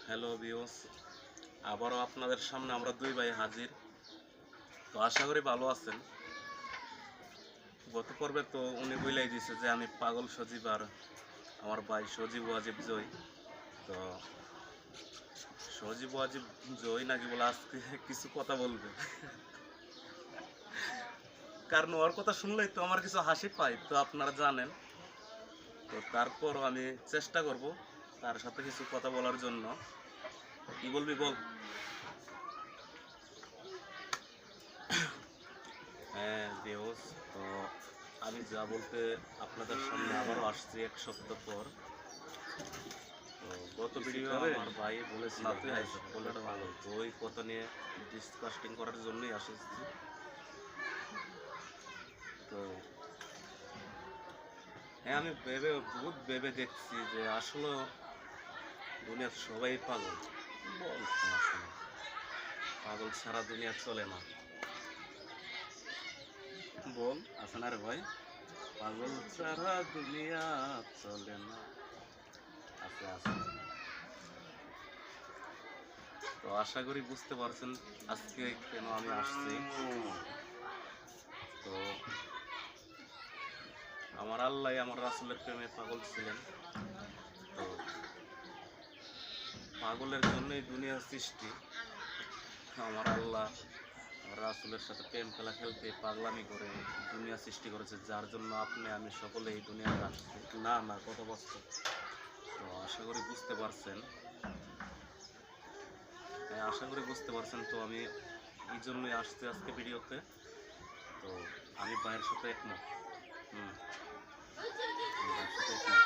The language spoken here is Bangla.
হ্যালো ভিউয়ার্স, আবারও আপনাদের সামনে আমরা দুই ভাই হাজির। তো আশা করি ভালো আছেন। গত পর্বে তো উনি বলেই দিয়েছে যে আমি পাগল সজীব আর আমার ভাই সজীব ওয়াজিব জয়। তো সজীব ওয়াজিব জয় নাকি বলে আজকে কিছু কথা বলবে, কারণ ওর কথা শুনলেই তো আমার কিছু হাসি পায়, তো আপনারা জানেন। তো তারপরও আমি চেষ্টা করব তার সাথে কিছু কথা বলার জন্য। কি বলবি বল? হ্যাঁ ভিউয়ার্স, তো আমি যা বলতে আপনাদের সামনে আবারও আসছি এক সপ্তাহ পর। তো গত ভিডিও আমার ভাই বলেছিল তো ওই কথা নিয়ে ডিসকাস্টিং করার জন্যই আসছি। তো হ্যাঁ, আমি বহুত ভেবে দেখছি যে আসলে দুনিয়ার সবাই পাগল। বল আসলে পাগল ছাড়া দুনিয়া চলে না। বল আছে না রে ভাই? পাগল ছাড়া দুনিয়া চলে না। আছে আছে। তো আশা করি বুঝতে পারছেন আজকে কেন আমি আসছি। তো আমার আল্লাহ আমার রাসূলের প্রেমে পাগল ছিলেন। তো পাগলের জন্যই দুনিয়ার সৃষ্টি। আমার আল্লাহ আমার রাসূলের সাথে প্রেম খেলা খেলতে পাগলামি করে দুনিয়া সৃষ্টি করেছে, যার জন্য আপনি আমি সকলে এই দুনিয়াতে আসছি। না না, কত কষ্ট। তো আশা করি বুঝতে পারছেন। হ্যাঁ, আশা করি বুঝতে পারছেন। তো আমি এই জন্যই আসছি আজকে ভিডিওতে। তো আমি ভাইয়ের সাথে একমত। ভাইয়ের সাথে একমত।